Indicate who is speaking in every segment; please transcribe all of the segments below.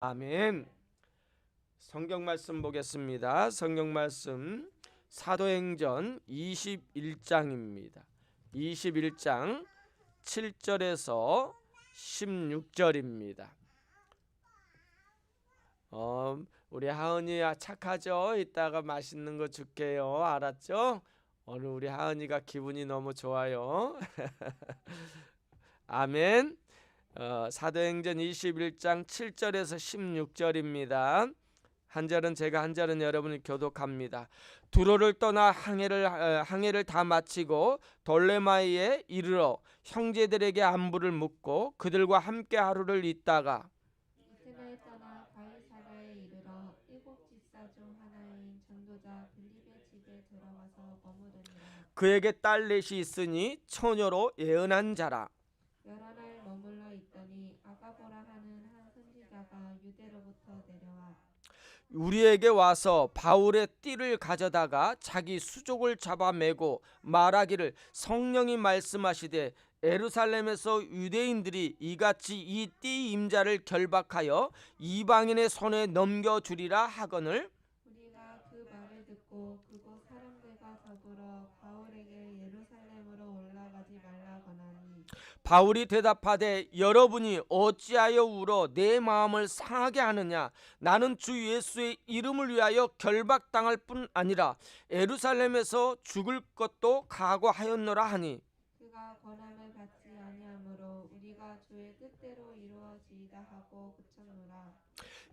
Speaker 1: 아멘. 성경 말씀 보겠습니다. 성경 말씀 사도행전 21장입니다. 21장 7절에서 16절입니다. 우리 하은이 착하죠? 이따가 맛있는 거 줄게요. 알았죠? 오늘 우리 하은이가 기분이 너무 좋아요. 아멘. 사도행전 21장 7절에서 16절입니다. 한 절은 제가, 한 절은 여러분이 교독합니다. 두로를 떠나 항해를 다 마치고 돌레마이에 이르러 형제들에게 안부를 묻고 그들과 함께 하루를 있다가
Speaker 2: 이튿날 떠나 가이사랴에 이르러 일곱 집사 중 하나인 전도자 빌립의 집에 들어가서 머무르니라.
Speaker 1: 그에게 딸 넷이 있으니 처녀로 예언한 자라.
Speaker 2: 11날 머물러 있더니 아가보라 하는 한 선지자가 유대로부터 내려와
Speaker 1: 우리에게 와서 바울의 띠를 가져다가 자기 수족을 잡아매고 말하기를 성령이 말씀하시되 예루살렘에서 유대인들이 이같이 이 띠 임자를 결박하여 이방인의 손에 넘겨주리라 하거늘
Speaker 2: 우리가 그 말을 듣고 그곳 사람들과 더불어 바울에게 예루살렘으로 올라가지 말라 권하니
Speaker 1: 바울이 대답하되 여러분이 어찌하여 울어 내 마음을 상하게 하느냐. 나는 주 예수의 이름을 위하여 결박당할 뿐 아니라 예루살렘에서 죽을 것도 각오하였노라 하니
Speaker 2: 그가 권함을 받지 아니하므로 우리가 주의 뜻대로 이루어지이다 하고 그쳤노라.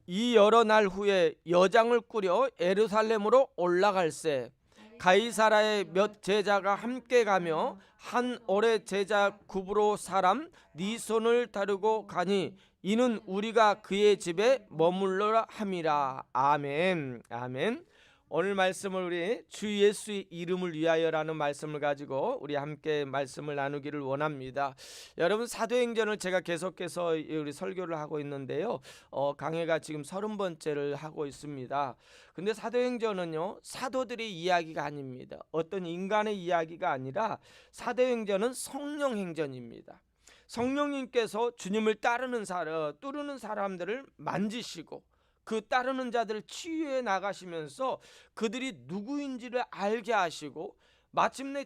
Speaker 1: 이 여러 날 후에 여장을 꾸려 예루살렘으로 올라갈새 가이사라의 몇 제자가 함께 가며 한 오래 제자 구브로 사람 네 손을 다루고 가니 이는 우리가 그의 집에 머물러라 함이라. 아멘. 아멘. 오늘 말씀을 우리 주 예수의 이름을 위하여라는 말씀을 가지고 우리 함께 말씀을 나누기를 원합니다. 여러분, 사도행전을 제가 계속해서 우리 설교를 하고 있는데요. 강해가 지금 30번째를 하고 있습니다. 근데 사도행전은요, 사도들의 이야기가 아닙니다. 어떤 인간의 이야기가 아니라 사도행전은 성령 행전입니다. 성령님께서 주님을 따르는 사람들을 만지시고 그 따르는 자들을 치유해 나가시면서 그들이 누구인지를 알게 하시고 마침내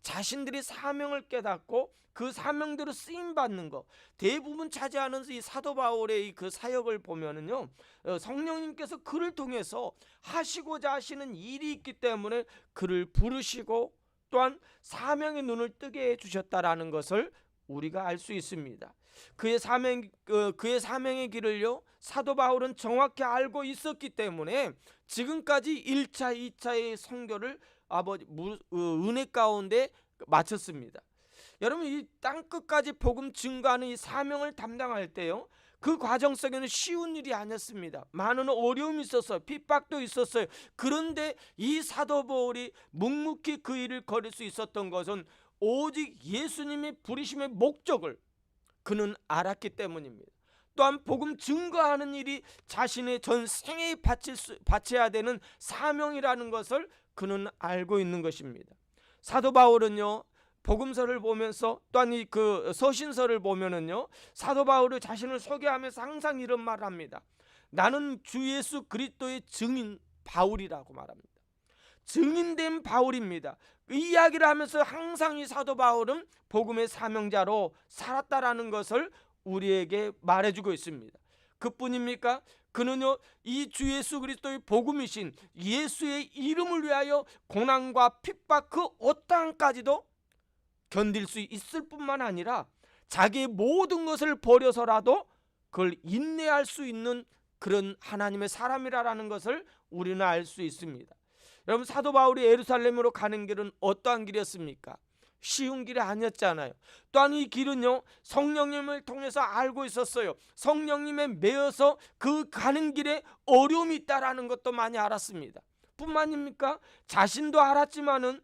Speaker 1: 자신들이 사명을 깨닫고 그 사명대로 쓰임 받는 것, 대부분 차지하는 이 사도 바울의 그 사역을 보면은요, 성령님께서 그를 통해서 하시고자 하시는 일이 있기 때문에 그를 부르시고 또한 사명의 눈을 뜨게 해 주셨다라는 것을 우리가 알 수 있습니다. 그의 사명의 길을요, 사도 바울은 정확히 알고 있었기 때문에 지금까지 1차, 2차의 선교를 은혜 가운데 마쳤습니다. 여러분, 이 땅끝까지 복음 증거하는 이 사명을 담당할 때요, 그 과정 속에는 쉬운 일이 아니었습니다. 많은 어려움이 있었어요. 핍박도 있었어요. 그런데 이 사도 바울이 묵묵히 그 일을 걸을 수 있었던 것은 오직 예수님의 부르심의 목적을 그는 알았기 때문입니다. 또한 복음 증거하는 일이 자신의 전생에 바쳐야 되는 사명이라는 것을 그는 알고 있는 것입니다. 사도 바울은요, 복음서를 보면서 또한 그 서신서를 보면은요, 사도 바울이 자신을 소개하면서 항상 이런 말을 합니다. 나는 주 예수 그리스도의 증인 바울이라고 말합니다. 증인된 바울입니다. 이 이야기를 하면서 항상 이 사도 바울은 복음의 사명자로 살았다라는 것을 우리에게 말해주고 있습니다. 그뿐입니까? 그는요, 이 주 예수 그리스도의 복음이신 예수의 이름을 위하여 고난과 핍박 그 어떠한까지도 견딜 수 있을 뿐만 아니라 자기의 모든 것을 버려서라도 그걸 인내할 수 있는 그런 하나님의 사람이라는 것을 우리는 알 수 있습니다. 여러분, 사도 바울이 예루살렘으로 가는 길은 어떠한 길이었습니까? 쉬운 길이 아니었잖아요. 또한 이 길은요, 성령님을 통해서 알고 있었어요. 성령님에 매여서 그 가는 길에 어려움이 있다라는 것도 많이 알았습니다. 뿐만입니까? 자신도 알았지만은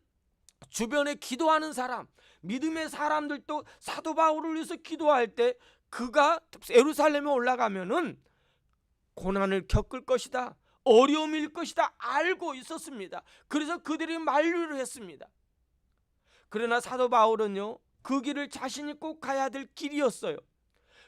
Speaker 1: 주변에 기도하는 사람, 믿음의 사람들도 사도 바울을 위해서 기도할 때 그가 예루살렘에 올라가면은 고난을 겪을 것이다, 어려움일 것이다 알고 있었습니다. 그래서 그들이 만류를 했습니다. 그러나 사도 바울은요, 그 길을 자신이 꼭 가야 될 길이었어요.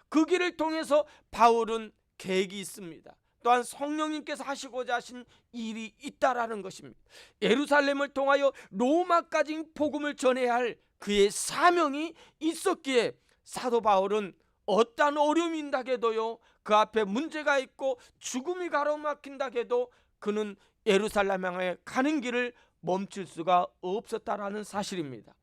Speaker 1: 그 길을 통해서 바울은 계획이 있습니다. 또한 성령님께서 하시고자 하신 일이 있다라는 것입니다. 예루살렘을 통하여 로마까지 복음을 전해야 할 그의 사명이 있었기에 사도 바울은 어떠한 어려움이 있다해도요, 그 앞에 문제가 있고 죽음이 가로막힌다 해도 그는 예루살렘 향해 가는 길을 멈출 수가 없었다라는 사실입니다.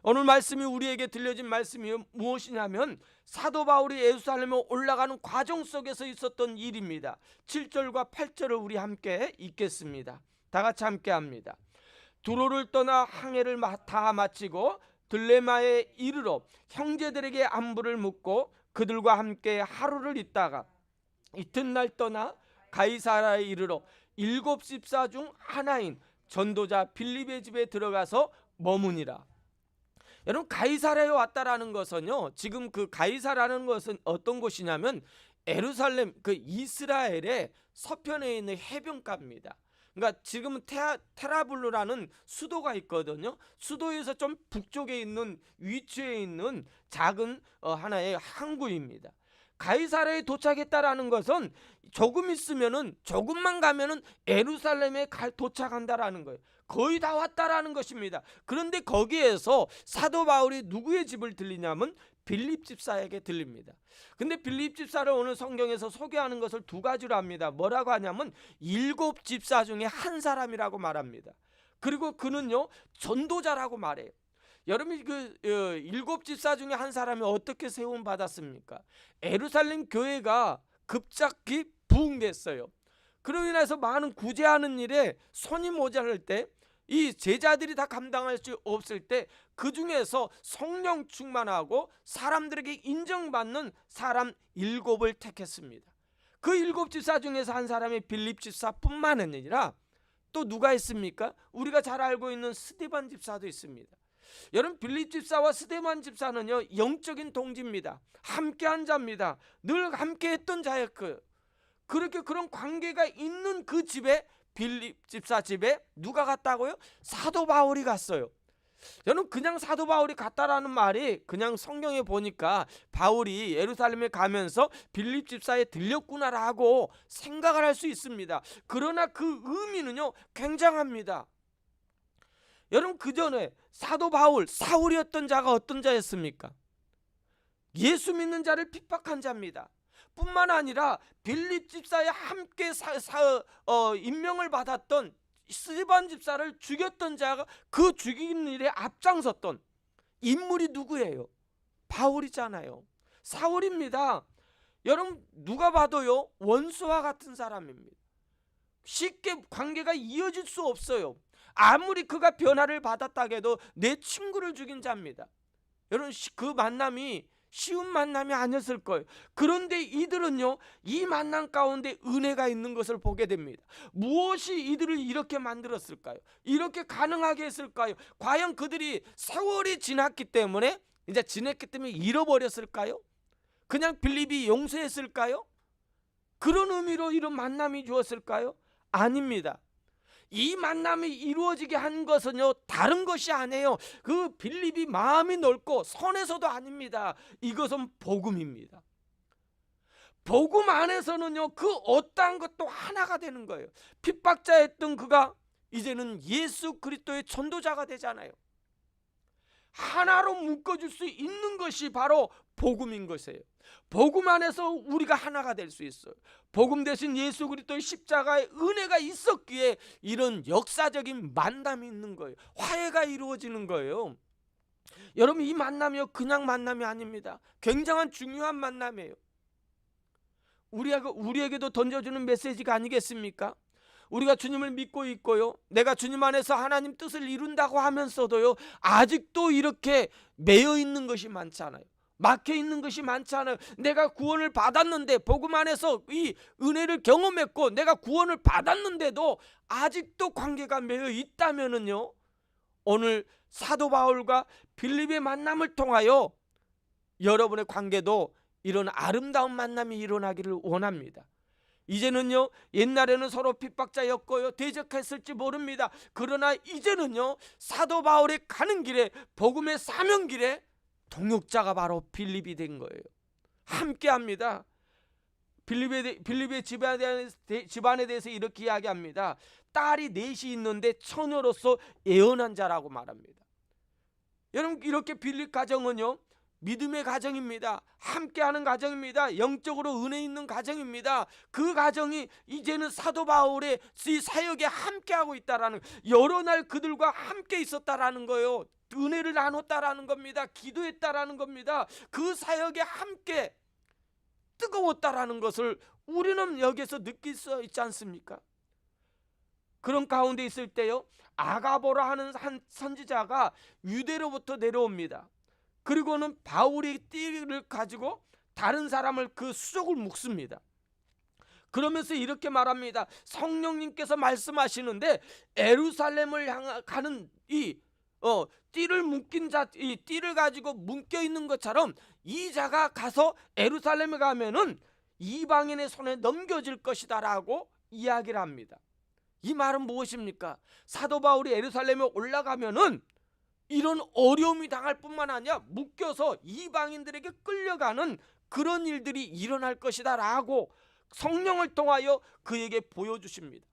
Speaker 1: 오늘 말씀이 우리에게 들려진 말씀이 무엇이냐면 사도 바울이 예루살렘에 올라가는 과정 속에서 있었던 일입니다. 7절과 8절을 우리 함께 읽겠습니다. 다 같이 함께 합니다. 두로를 떠나 항해를 다 마치고 들레마에 이르러 형제들에게 안부를 묻고 그들과 함께 하루를 있다가 이튿날 떠나 가이사라에 이르러 7 집사 중 하나인 전도자 빌립의 집에 들어가서 머무니라. 여러분, 가이사라에 왔다라는 것은요, 지금 그 가이사라는 것은 어떤 곳이냐면 예루살렘, 그 이스라엘의 서편에 있는 해변가입니다. 그러니까 지금은 테라블루라는 수도가 있거든요. 수도에서 좀 북쪽에 있는 위치에 있는 작은 하나의 항구입니다. 가이사라에 도착했다라는 것은 조금 있으면은, 조금만 가면은 예루살렘에 도착한다라는 거예요. 거의 다 왔다라는 것입니다. 그런데 거기에서 사도 바울이 누구의 집을 들리냐면 빌립 집사에게 들립니다. 근데 빌립 집사를 오늘 성경에서 소개하는 것을 두 가지로 합니다. 뭐라고 하냐면 7 집사 중에 한 사람이라고 말합니다. 그리고 그는요, 전도자라고 말해요. 여러분이 그 7 집사 중에 한 사람이 어떻게 세움 받았습니까? 예루살렘 교회가 급작히 부흥됐어요. 그로 인해서 많은 구제하는 일에 손이 모자랄 때, 이 제자들이 다 감당할 수 없을 때 그 중에서 성령 충만하고 사람들에게 인정받는 사람 7을 택했습니다. 그 7 집사 중에서 한 사람이 빌립 집사뿐만 아니라 또 누가 있습니까? 우리가 잘 알고 있는 스데반 집사도 있습니다. 여러분, 빌립 집사와 스데반 집사는요, 영적인 동지입니다. 함께한 자입니다. 늘 함께했던 자였고요. 그렇게 그런 관계가 있는 그 집에, 빌립 집사 집에 누가 갔다고요? 사도 바울이 갔어요. 저는 그냥 사도 바울이 갔다라는 말이 그냥 성경에 보니까 바울이 예루살렘에 가면서 빌립 집사에 들렸구나라고 생각을 할 수 있습니다. 그러나 그 의미는요, 굉장합니다. 여러분, 그 전에 사도 바울, 사울이었던 자가 어떤 자였습니까? 예수 믿는 자를 핍박한 자입니다. 뿐만 아니라 빌립 집사에 함께 임명을 받았던 스데반 집사를 죽였던 자가, 그 죽이는 일에 앞장섰던 인물이 누구예요? 바울이잖아요. 사울입니다. 여러분, 누가 봐도요, 원수와 같은 사람입니다. 쉽게 관계가 이어질 수 없어요. 아무리 그가 변화를 받았다 해도 내 친구를 죽인 자입니다. 여러분, 그 만남이 쉬운 만남이 아니었을 거예요. 그런데 이들은요, 이 만남 가운데 은혜가 있는 것을 보게 됩니다. 무엇이 이들을 이렇게 만들었을까요? 이렇게 가능하게 했을까요? 과연 그들이 세월이 지났기 때문에 잃어버렸을까요? 그냥 빌립이 용서했을까요? 그런 의미로 이런 만남이 주었을까요? 아닙니다. 이 만남이 이루어지게 한 것은요, 다른 것이 아니에요. 그 빌립이 마음이 넓고 선해서도 아닙니다. 이것은 복음입니다. 복음 안에서는요, 그 어떠한 것도 하나가 되는 거예요. 핍박자였던 그가 이제는 예수 그리스도의 전도자가 되잖아요. 하나로 묶어줄 수 있는 것이 바로 복음인 것이에요. 복음 안에서 우리가 하나가 될 수 있어요. 복음 대신 예수 그리스도의 십자가의 은혜가 있었기에 이런 역사적인 만남이 있는 거예요. 화해가 이루어지는 거예요. 여러분, 이 만남이요, 그냥 만남이 아닙니다. 굉장한 중요한 만남이에요. 우리에게도 던져주는 메시지가 아니겠습니까? 우리가 주님을 믿고 있고요, 내가 주님 안에서 하나님 뜻을 이룬다고 하면서도요, 아직도 이렇게 매여 있는 것이 많잖아요. 막혀 있는 것이 많잖아요. 내가 구원을 받았는데, 복음 안에서 이 은혜를 경험했고 내가 구원을 받았는데도 아직도 관계가 매여 있다면은요, 오늘 사도 바울과 빌립의 만남을 통하여 여러분의 관계도 이런 아름다운 만남이 일어나기를 원합니다. 이제는요, 옛날에는 서로 핍박자였고요, 대적했을지 모릅니다. 그러나 이제는요, 사도 바울이 가는 길에, 복음의 사명길에 동역자가 바로 빌립이 된 거예요. 함께합니다. 빌립의 집안에 대해서 이렇게 이야기합니다. 딸이 넷이 있는데 처녀로서 예언한 자라고 말합니다. 여러분, 이렇게 빌립 가정은요, 믿음의 가정입니다. 함께하는 가정입니다. 영적으로 은혜 있는 가정입니다. 그 가정이 이제는 사도 바울의 이 사역에 함께하고 있다라는, 여러 날 그들과 함께 있었다라는 거예요. 은혜를 나눴다라는 겁니다. 기도했다라는 겁니다. 그 사역에 함께 뜨거웠다라는 것을 우리는 여기서 느낄 수 있지 않습니까? 그런 가운데 있을 때요, 아가보라 하는 한 선지자가 유대로부터 내려옵니다. 그리고는 바울이 띠를 가지고 다른 사람을 그 수족을 묶습니다. 그러면서 이렇게 말합니다. 성령님께서 말씀하시는데 에루살렘을 향하는 이 띠를 묶인 자, 이 띠를 가지고 묶여 있는 것처럼 이 자가 가서 에루살렘에 가면은 이방인의 손에 넘겨질 것이다라고 이야기를 합니다. 이 말은 무엇입니까? 사도 바울이 에루살렘에 올라가면은 이런 어려움이 당할 뿐만 아니라 묶여서 이방인들에게 끌려가는 그런 일들이 일어날 것이다 라고 성령을 통하여 그에게 보여주십니다.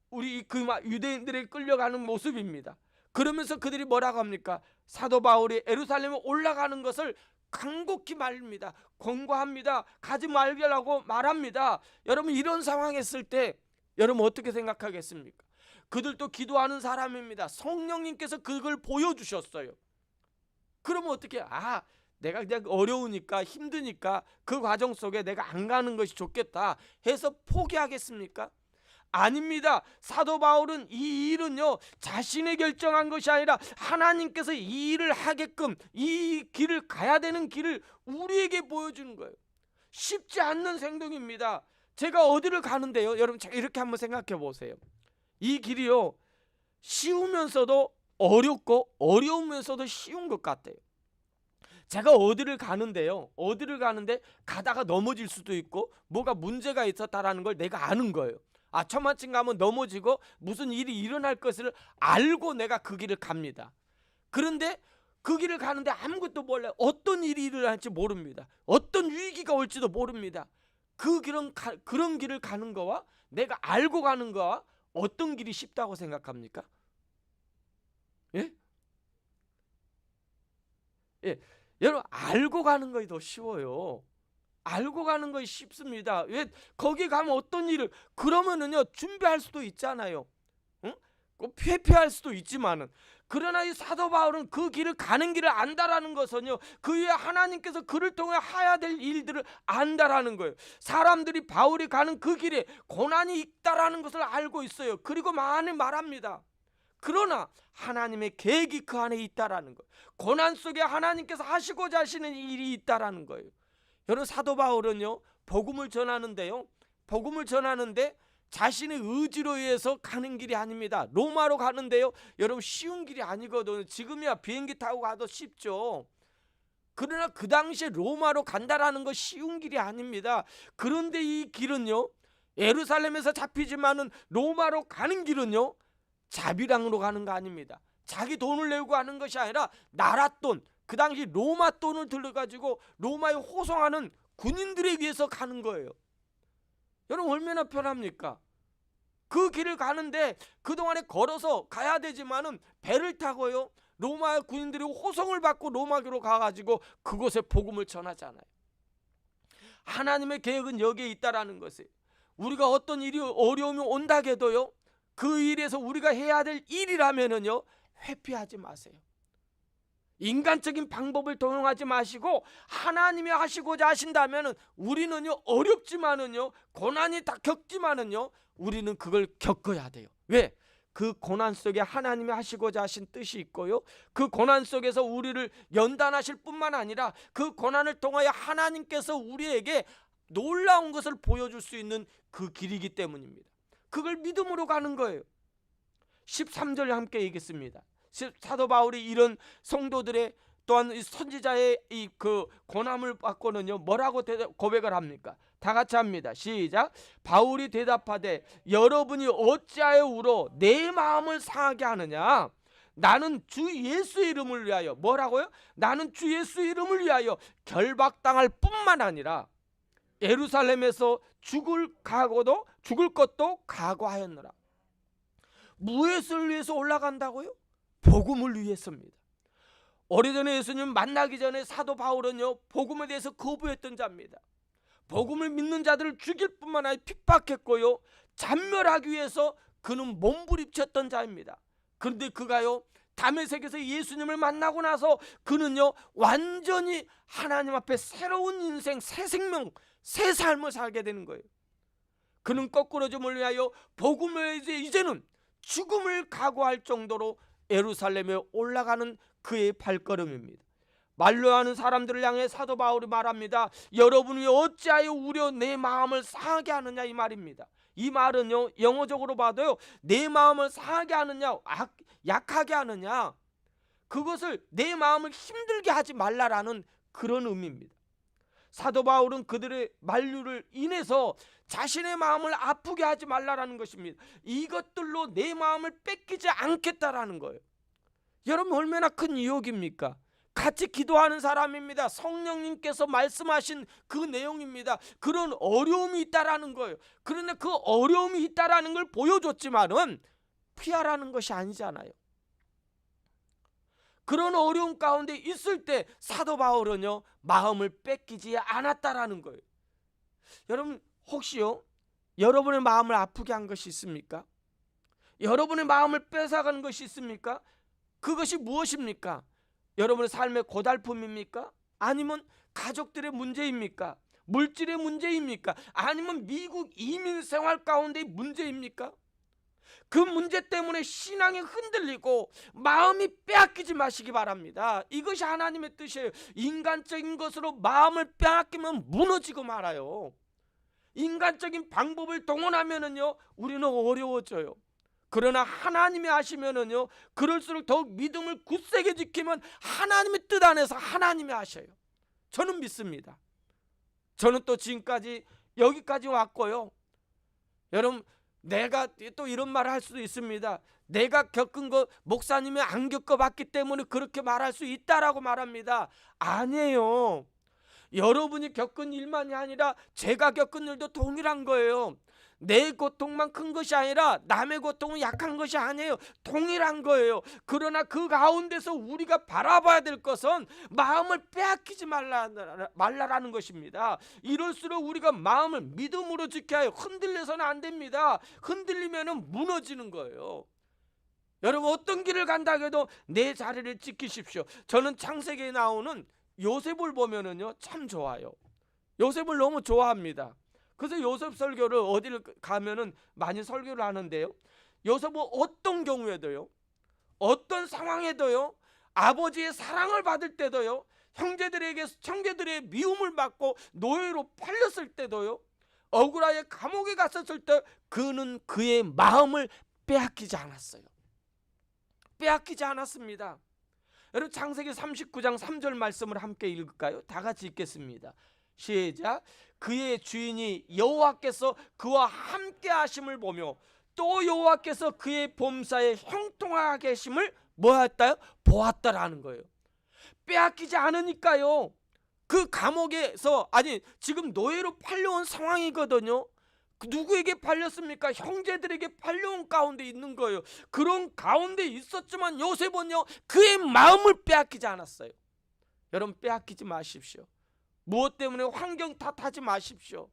Speaker 1: 우리 그 유대인들에게 끌려가는 모습입니다. 그러면서 그들이 뭐라고 합니까? 사도 바울이 에루살렘에 올라가는 것을 간곡히 말입니다. 권고합니다. 가지 말라고 말합니다. 여러분, 이런 상황에 있을 때 여러분 어떻게 생각하겠습니까? 그들도 기도하는 사람입니다. 성령님께서 그걸 보여주셨어요. 그러면 어떻게, 내가 그냥 어려우니까 힘드니까 그 과정 속에 내가 안 가는 것이 좋겠다 해서 포기하겠습니까? 아닙니다. 사도 바울은 이 일은요, 자신의 결정한 것이 아니라 하나님께서 이 일을 하게끔 이 길을 가야 되는 길을 우리에게 보여주는 거예요. 쉽지 않는 행동입니다. 제가 어디를 가는데요, 여러분 이렇게 한번 생각해 보세요. 이 길이요, 쉬우면서도 어렵고 어려우면서도 쉬운 것 같아요. 제가 어디를 가는데요, 어디를 가는데 가다가 넘어질 수도 있고 뭐가 문제가 있었다라는 걸 내가 아는 거예요. 처마침 가면 넘어지고 무슨 일이 일어날 것을 알고 내가 그 길을 갑니다. 그런데 그 길을 가는데 아무것도 몰라요. 어떤 일이 일어날지 모릅니다. 어떤 위기가 올지도 모릅니다. 그런 길을 가는 거와 내가 알고 가는 거와 어떤 길이 쉽다고 생각합니까? 예? 예. 여러분, 알고 가는 것이 더 쉬워요. 알고 가는 것이 쉽습니다. 왜? 거기 가면 어떤 일을, 그러면은요, 준비할 수도 있잖아요. 응? 회피할 수도 있지만은, 그러나 이 사도 바울은 그 길을 가는 길을 안다라는 것은요, 그 위에 하나님께서 그를 통해 해야 될 일들을 안다라는 거예요. 사람들이 바울이 가는 그 길에 고난이 있다라는 것을 알고 있어요. 그리고 많이 말합니다. 그러나 하나님의 계획이 그 안에 있다라는 거예요. 고난 속에 하나님께서 하시고자 하시는 일이 있다라는 거예요. 여러분, 사도 바울은요, 복음을 전하는데 자신의 의지로 의해서 가는 길이 아닙니다. 로마로 가는데요, 여러분 쉬운 길이 아니거든요. 지금이야 비행기 타고 가도 쉽죠. 그러나 그 당시에 로마로 간다라는 거 쉬운 길이 아닙니다. 그런데 이 길은요, 예루살렘에서 잡히지만은 로마로 가는 길은요, 자비랑으로 가는 거 아닙니다. 자기 돈을 내고 가는 것이 아니라 나라 돈, 그 당시 로마 돈을 들어가지고 로마에 호송하는 군인들에 의해서 가는 거예요. 여러분, 얼마나 편합니까? 그 길을 가는데 그동안에 걸어서 가야 되지만은 배를 타고요, 로마 군인들이 호송을 받고 로마로 가가지고 그곳에 복음을 전하잖아요. 하나님의 계획은 여기에 있다라는 것을, 우리가 어떤 일이 어려움이 온다 해도요, 그 일에서 우리가 해야 될 일이라면은요, 회피하지 마세요. 인간적인 방법을 동용하지 마시고 하나님이 하시고자 하신다면은, 우리는요, 어렵지만은요, 고난이 다 겪지만은요, 우리는 그걸 겪어야 돼요. 왜? 그 고난 속에 하나님이 하시고자 하신 뜻이 있고요, 그 고난 속에서 우리를 연단하실 뿐만 아니라 그 고난을 통하여 하나님께서 우리에게 놀라운 것을 보여줄 수 있는 그 길이기 때문입니다. 그걸 믿음으로 가는 거예요. 13절 함께 읽겠습니다. 사도 바울이 이런 성도들의, 또한 선지자의 이 그 고난을 받고는요, 뭐라고 고백을 합니까? 다 같이 합니다. 시작. 바울이 대답하되 여러분이 어찌하여 울어 내 마음을 상하게 하느냐? 나는 주 예수의 이름을 위하여, 뭐라고요? 나는 주 예수의 이름을 위하여 결박당할 뿐만 아니라 예루살렘에서 죽을 것도 각오하였느라. 무엇을 위해서 올라간다고요? 복음을 위해서입니다. 오래전에 예수님 만나기 전에 사도 바울은요, 복음에 대해서 거부했던 자입니다. 복음을 믿는 자들을 죽일 뿐만 아니라 핍박했고요, 잔멸하기 위해서 그는 몸부림쳤던 자입니다. 그런데 그가요, 다메섹에서 예수님을 만나고 나서 그는요, 완전히 하나님 앞에 새로운 인생, 새 생명, 새 삶을 살게 되는 거예요. 그는 거꾸로 좀 위하여 복음에 이제는 죽음을 각오할 정도로 예루살렘에 올라가는 그의 발걸음입니다. 만류하는 사람들을 향해 사도 바울이 말합니다. 여러분이 어찌하여 우려 내 마음을 상하게 하느냐, 이 말입니다. 이 말은요, 영어적으로 봐도요, 내 마음을 상하게 하느냐, 약하게 하느냐, 그것을 내 마음을 힘들게 하지 말라라는 그런 의미입니다. 사도 바울은 그들의 만류를 인해서 자신의 마음을 아프게 하지 말라라는 것입니다. 이것들로 내 마음을 뺏기지 않겠다라는 거예요. 여러분, 얼마나 큰 유혹입니까? 같이 기도하는 사람입니다. 성령님께서 말씀하신 그 내용입니다. 그런 어려움이 있다라는 거예요. 그런데 그 어려움이 있다라는 걸 보여줬지만은 피하라는 것이 아니잖아요. 그런 어려움 가운데 있을 때 사도 바울은요, 마음을 뺏기지 않았다라는 거예요. 여러분, 혹시요, 여러분의 마음을 아프게 한 것이 있습니까? 여러분의 마음을 뺏어가는 것이 있습니까? 그것이 무엇입니까? 여러분의 삶의 고달픔입니까? 아니면 가족들의 문제입니까? 물질의 문제입니까? 아니면 미국 이민 생활 가운데의 문제입니까? 그 문제 때문에 신앙이 흔들리고 마음이 빼앗기지 마시기 바랍니다. 이것이 하나님의 뜻이에요. 인간적인 것으로 마음을 빼앗기면 무너지고 말아요. 인간적인 방법을 동원하면은요, 우리는 어려워져요. 그러나 하나님이 하시면은요, 그럴수록 더욱 믿음을 굳세게 지키면 하나님의 뜻 안에서 하나님이 하셔요. 저는 믿습니다. 저는 또 지금까지 여기까지 왔고요. 여러분, 내가 또 이런 말을 할 수도 있습니다. 내가 겪은 거 목사님이 안 겪어봤기 때문에 그렇게 말할 수 있다라고 말합니다. 아니에요. 여러분이 겪은 일만이 아니라 제가 겪은 일도 동일한 거예요. 내 고통만 큰 것이 아니라 남의 고통은 약한 것이 아니에요. 동일한 거예요. 그러나 그 가운데서 우리가 바라봐야 될 것은 마음을 빼앗기지 말라라는 것입니다. 이럴수록 우리가 마음을 믿음으로 지켜야 해요. 흔들려서는 안 됩니다. 흔들리면 무너지는 거예요. 여러분, 어떤 길을 간다 해도 내 자리를 지키십시오. 저는 창세기에 나오는 요셉을 보면은요, 참 좋아요. 요셉을 너무 좋아합니다. 그래서 요셉 설교를 어디를 가면은 많이 설교를 하는데요, 요셉은 어떤 경우에도요, 어떤 상황에도요, 아버지의 사랑을 받을 때도요, 형제들의 미움을 받고 노예로 팔렸을 때도요, 억울하게 감옥에 갔었을 때 그는 그의 마음을 빼앗기지 않았어요. 빼앗기지 않았습니다. 여러분, 창세기 39장 3절 말씀을 함께 읽을까요? 다 같이 읽겠습니다. 시작. 그의 주인이 여호와께서 그와 함께 하심을 보며 또 여호와께서 그의 범사에 형통하게 하심을 뭐했다요? 보았다라는 거예요. 빼앗기지 않으니까요, 그 감옥에서, 아니 지금 노예로 팔려온 상황이거든요. 누구에게 팔렸습니까? 형제들에게 팔려온 가운데 있는 거예요. 그런 가운데 있었지만 요셉은요, 그의 마음을 빼앗기지 않았어요. 여러분, 빼앗기지 마십시오. 무엇 때문에 환경 탓하지 마십시오.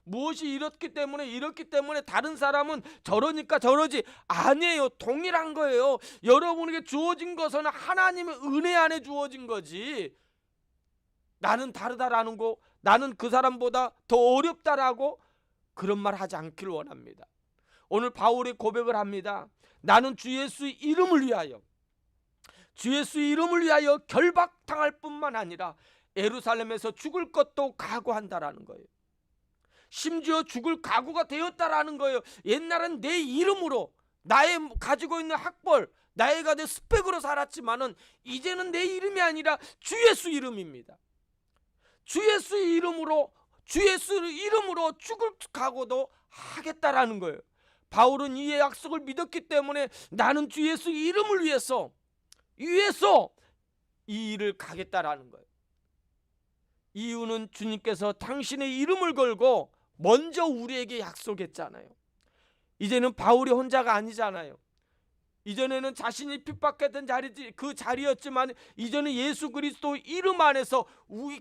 Speaker 1: 무엇이 이렇기 때문에 다른 사람은 저러니까 저러지, 아니에요. 동일한 거예요. 여러분에게 주어진 것은 하나님의 은혜 안에 주어진 거지, 나는 다르다라는 거, 나는 그 사람보다 더 어렵다라고 그런 말 하지 않기를 원합니다. 오늘 바울이 고백을 합니다. 나는 주 예수 이름을 위하여 결박당할 뿐만 아니라 예루살렘에서 죽을 것도 각오한다라는 거예요. 심지어 죽을 각오가 되었다라는 거예요. 옛날엔 내 이름으로, 나의 가지고 있는 학벌, 나의 가진 스펙으로 살았지만은 이제는 내 이름이 아니라 주 예수 이름입니다. 주 예수 이름으로 죽을 각오도 하겠다라는 거예요. 바울은 이 약속을 믿었기 때문에 나는 주 예수 이름을 위해서 이 일을 가겠다라는 거예요. 이유는 주님께서 당신의 이름을 걸고 먼저 우리에게 약속했잖아요. 이제는 바울이 혼자가 아니잖아요. 이전에는 자신이 핍박했던 그 자리였지만 이제는 예수 그리스도 이름 안에서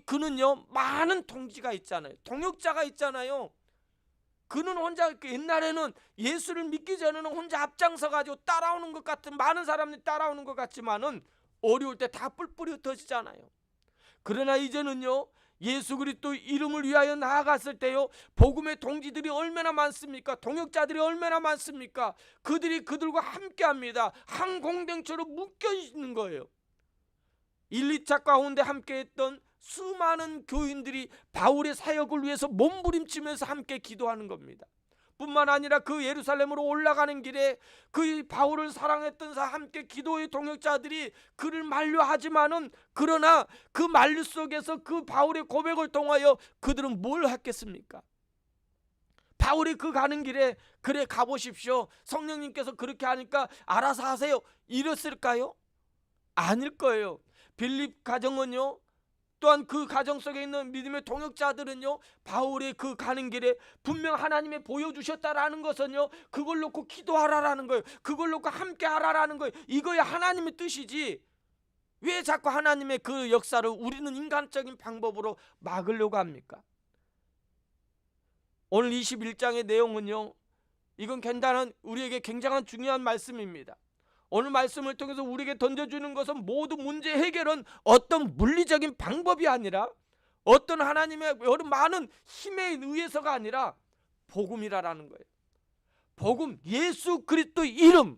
Speaker 1: 그는요 많은 동지가 있잖아요. 동역자가 있잖아요. 그는 혼자, 옛날에는 예수를 믿기 전에는 혼자 앞장서 가지고 따라오는 것 같은, 많은 사람들이 따라오는 것 같지만은 어려울 때 다 뿔뿔이 흩어지잖아요. 그러나 이제는요 예수 그리스도 이름을 위하여 나아갔을 때요 복음의 동지들이 얼마나 많습니까? 동역자들이 얼마나 많습니까? 그들이 그들과 함께합니다. 한 공동체로 묶여 있는 거예요. 1, 2차 가운데 함께했던 수많은 교인들이 바울의 사역을 위해서 몸부림치면서 함께 기도하는 겁니다. 뿐만 아니라 그 예루살렘으로 올라가는 길에 그 바울을 사랑했던 함께 기도의 동역자들이 그를 만류하지만은, 그러나 그 만류 속에서 그 바울의 고백을 통하여 그들은 뭘 했겠습니까? 바울이 그 가는 길에 그래 가보십시오, 성령님께서 그렇게 하니까 알아서 하세요, 이랬을까요? 아닐 거예요. 빌립 가정은요, 또한 그 가정 속에 있는 믿음의 동역자들은요 바울의 그 가는 길에 분명 하나님이 보여주셨다라는 것은요 그걸 놓고 기도하라라는 거예요. 그걸 놓고 함께 하라라는 거예요. 이거야 하나님의 뜻이지, 왜 자꾸 하나님의 그 역사를 우리는 인간적인 방법으로 막으려고 합니까? 오늘 21장의 내용은요, 이건 우리에게 굉장한 중요한 말씀입니다. 오늘 말씀을 통해서 우리에게 던져주는 것은 모두 문제 해결은 어떤 물리적인 방법이 아니라, 어떤 하나님의 여러 많은 힘에 의해서가 아니라 복음이라는 거예요. 복음, 예수 그리스도 이름,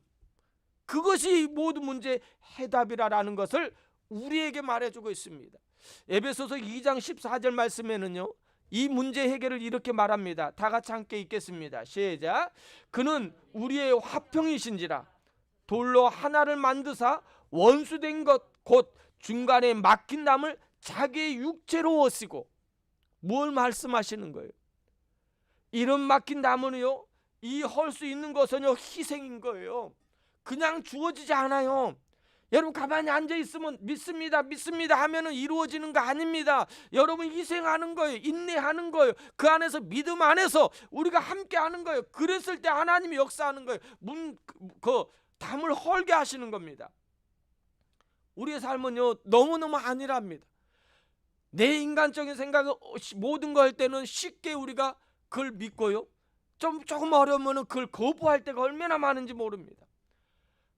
Speaker 1: 그것이 모든 문제 해답이라는 것을 우리에게 말해주고 있습니다. 에베소서 2장 14절 말씀에는요 이 문제 해결을 이렇게 말합니다. 다 같이 함께 읽겠습니다. 시작. 그는 우리의 화평이신지라 돌로 하나를 만드사 원수된 것 곧 중간에 막힌 담을 자기의 육체로 오시고. 뭘 말씀하시는 거예요? 이런 막힌 담은요 이 할 수 있는 것은요 희생인 거예요. 그냥 주어지지 않아요. 여러분 가만히 앉아 있으면 믿습니다 하면은 이루어지는 거 아닙니다. 여러분 희생하는 거예요. 인내하는 거예요. 그 안에서 믿음 안에서 우리가 함께 하는 거예요. 그랬을 때 하나님이 역사하는 거예요. 담을 헐게 하시는 겁니다. 우리의 삶은요 너무너무 아니랍니다. 내 인간적인 생각을 모든 거 할 때는 쉽게 우리가 그걸 믿고요, 조금 어려우면 그걸 거부할 때가 얼마나 많은지 모릅니다.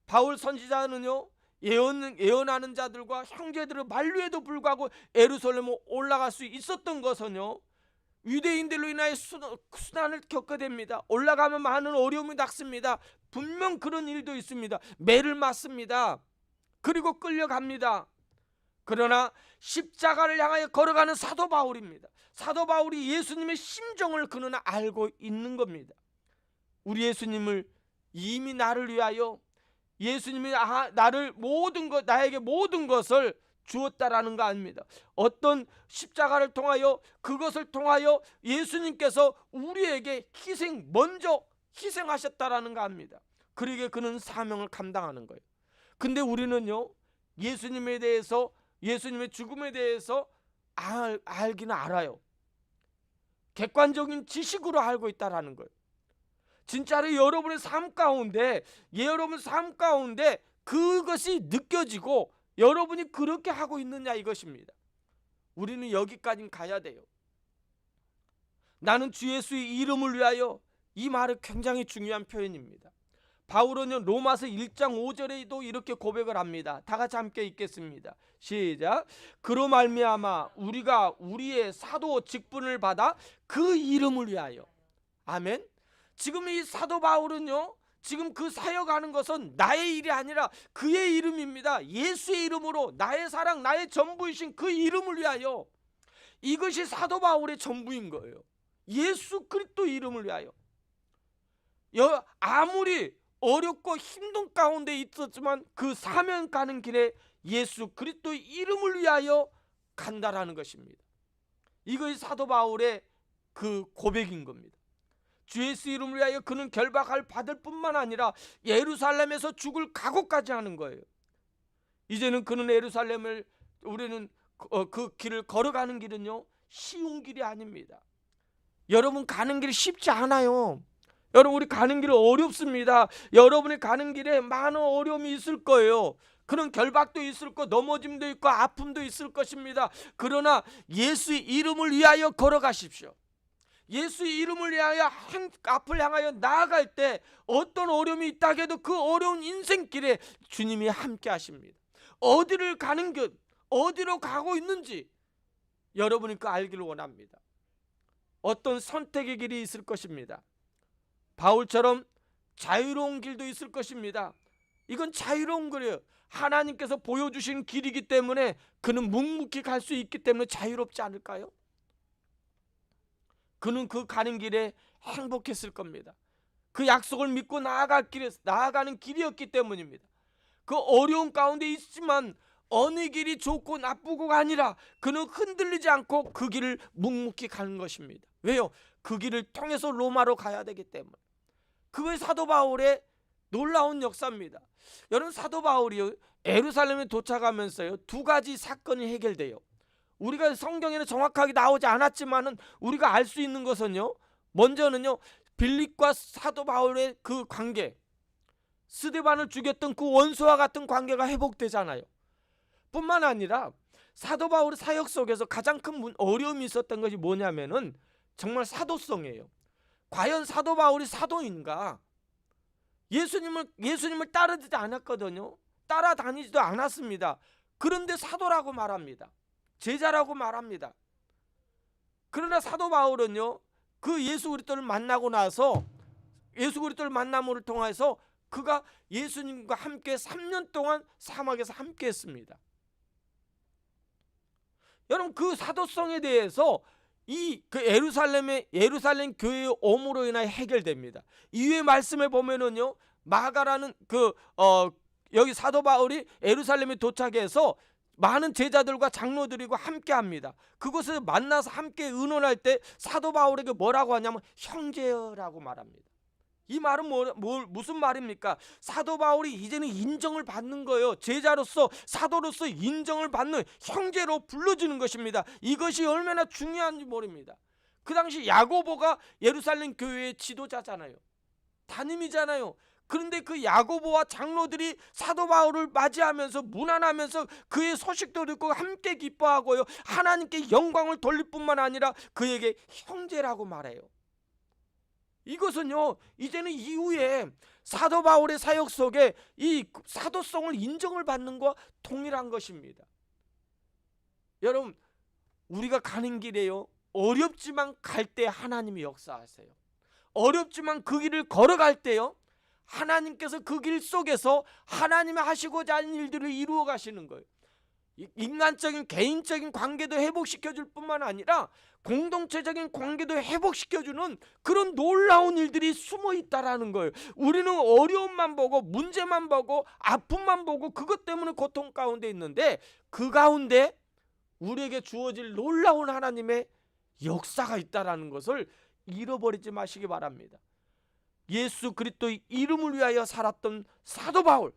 Speaker 1: 바울 선지자는요 예언하는 자들과 형제들을 만류에도 불구하고 예루살렘에 올라갈 수 있었던 것은요 유대인들로 인하여 수난을 겪게 됩니다. 올라가면 많은 어려움이 닥습니다. 분명 그런 일도 있습니다. 매를 맞습니다. 그리고 끌려갑니다. 그러나 십자가를 향하여 걸어가는 사도 바울입니다. 사도 바울이 예수님의 심정을 그는 알고 있는 겁니다. 우리 예수님을 이미 나를 위하여, 예수님이 나에게 모든 것을 주었다라는 거 아닙니다. 어떤 십자가를 통하여, 그것을 통하여 예수님께서 우리에게 먼저 희생하셨다라는 거 아닙니다. 그러기에 그는 사명을 감당하는 거예요. 근데 우리는요 예수님에 대해서, 예수님의 죽음에 대해서 알기는 알아요. 객관적인 지식으로 알고 있다라는 거예요. 진짜로 여러분 삶 가운데 그것이 느껴지고 여러분이 그렇게 하고 있느냐 이것입니다. 우리는 여기까지 가야 돼요. 나는 주 예수의 이름을 위하여, 이 말은 굉장히 중요한 표현입니다. 바울은 로마서 1장 5절에도 이렇게 고백을 합니다. 다 같이 함께 읽겠습니다. 시작. 그로 말미암아 우리가 우리의 사도 직분을 받아 그 이름을 위하여. 아멘. 지금 이 사도 바울은요 지금 그 사역하는 것은 나의 일이 아니라 그의 이름입니다. 예수의 이름으로, 나의 사랑, 나의 전부이신 그 이름을 위하여. 이것이 사도 바울의 전부인 거예요. 예수 그리스도 이름을 위하여. 아무리 어렵고 힘든 가운데 있었지만 그 사명 가는 길에 예수 그리스도의 이름을 위하여 간다라는 것입니다. 이것이 사도 바울의 그 고백인 겁니다. 주 예수 이름을 위하여 그는 결박을 받을 뿐만 아니라 예루살렘에서 죽을 각오까지 하는 거예요. 이제는 그는 우리는 그 길을 걸어가는 길은요 쉬운 길이 아닙니다. 여러분 가는 길이 쉽지 않아요. 여러분 우리 가는 길은 어렵습니다. 여러분이 가는 길에 많은 어려움이 있을 거예요. 그런 결박도 있을 거, 넘어짐도 있고 아픔도 있을 것입니다. 그러나 예수의 이름을 위하여 걸어가십시오. 예수의 이름을 위하여 앞을 향하여 나아갈 때 어떤 어려움이 있다 해도 그 어려운 인생길에 주님이 함께 하십니다. 어디를 가는 길, 어디로 가고 있는지 여러분이 그 알기를 원합니다. 어떤 선택의 길이 있을 것입니다. 바울처럼 자유로운 길도 있을 것입니다. 이건 자유로운 길이에요. 하나님께서 보여주신 길이기 때문에 그는 묵묵히 갈 수 있기 때문에 자유롭지 않을까요? 그는 그 가는 길에 행복했을 겁니다. 그 약속을 믿고 나아가는 길이었기 때문입니다. 그 어려운 가운데 있지만 어느 길이 좋고 나쁘고가 아니라 그는 흔들리지 않고 그 길을 묵묵히 가는 것입니다. 왜요? 그 길을 통해서 로마로 가야 되기 때문에. 그게 사도 바울의 놀라운 역사입니다. 여러분 사도 바울이 예루살렘에 도착하면서요 두 가지 사건이 해결돼요. 우리가 성경에는 정확하게 나오지 않았지만은 우리가 알 수 있는 것은요, 먼저는요 빌립과 사도 바울의 그 관계, 스데반을 죽였던 그 원수와 같은 관계가 회복되잖아요. 뿐만 아니라 사도 바울의 사역 속에서 가장 큰 어려움이 있었던 것이 뭐냐면은 정말 사도성이에요. 과연 사도 바울이 사도인가? 예수님을 따르지 않았거든요. 따라다니지도 않았습니다. 그런데 사도라고 말합니다. 제자라고 말합니다. 그러나 사도 바울은요 그 예수 그리스도를 만나고 나서 예수 그리스도를 만남을 통해서 그가 예수님과 함께 3년 동안 사막에서 함께 했습니다. 여러분 그 사도성에 대해서 그 예루살렘 교회의 옴으로 인하여 해결됩니다. 이후의 말씀에 보면은요 마가라는 여기 사도 바울이 예루살렘에 도착해서 많은 제자들과 장로들과 함께 합니다. 그곳에서 만나서 함께 의논할 때 사도 바울에게 뭐라고 하냐면 형제라고 말합니다. 이 말은 무슨 말입니까? 사도 바울이 이제는 인정을 받는 거예요. 제자로서 사도로서 인정을 받는 형제로 불러주는 것입니다. 이것이 얼마나 중요한지 모릅니다. 그 당시 야고보가 예루살렘 교회의 지도자잖아요. 담임이잖아요. 그런데 그 야고보와 장로들이 사도 바울을 맞이하면서 문안하면서 그의 소식도 듣고 함께 기뻐하고요 하나님께 영광을 돌릴 뿐만 아니라 그에게 형제라고 말해요. 이것은요 이제는 이후에 사도 바울의 사역 속에 이 사도성을 인정을 받는 것과 동일한 것입니다. 여러분 우리가 가는 길에요 어렵지만 갈 때 하나님이 역사하세요. 어렵지만 그 길을 걸어갈 때요 하나님께서 그 길 속에서 하나님이 하시고자 하는 일들을 이루어 가시는 거예요. 인간적인 개인적인 관계도 회복시켜줄 뿐만 아니라 공동체적인 관계도 회복시켜주는 그런 놀라운 일들이 숨어 있다라는 거예요. 우리는 어려움만 보고 문제만 보고 아픔만 보고 그것 때문에 고통 가운데 있는데 그 가운데 우리에게 주어질 놀라운 하나님의 역사가 있다라는 것을 잃어버리지 마시기 바랍니다. 예수 그리스도의 이름을 위하여 살았던 사도 바울,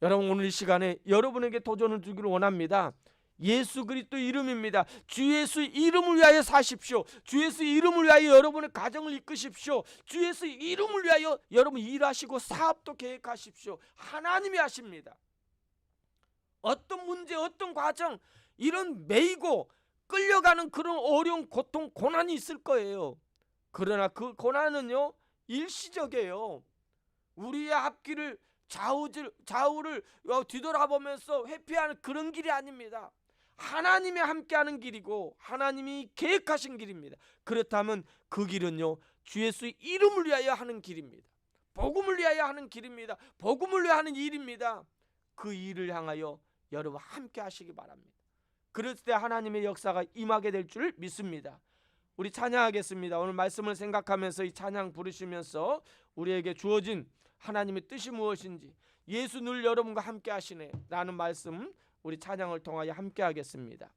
Speaker 1: 여러분 오늘 이 시간에 여러분에게 도전을 주기를 원합니다. 예수 그리스도 이름입니다. 주 예수 이름을 위하여 사십시오. 주 예수 이름을 위하여 여러분의 가정을 이끄십시오. 주 예수 이름을 위하여 여러분 일하시고 사업도 계획하십시오. 하나님이 하십니다. 어떤 문제 어떤 과정 이런 매이고 끌려가는 그런 어려운 고통 고난이 있을 거예요. 그러나 그 고난은요 일시적이에요. 우리의 앞길을 좌우를 뒤돌아보면서 회피하는 그런 길이 아닙니다. 하나님이 함께하는 길이고 하나님이 계획하신 길입니다. 그렇다면 그 길은요 주 예수의 이름을 위하여 하는 길입니다. 복음을 위하여 하는 길입니다. 복음을 위하여 하는 일입니다. 그 일을 향하여 여러분 함께 하시기 바랍니다. 그럴 때 하나님의 역사가 임하게 될 줄 믿습니다. 우리 찬양하겠습니다. 오늘 말씀을 생각하면서 이 찬양 부르시면서 우리에게 주어진 하나님의 뜻이 무엇인지, 예수 늘 여러분과 함께 하시네 라는 말씀 우리 찬양을 통하여 함께 하겠습니다.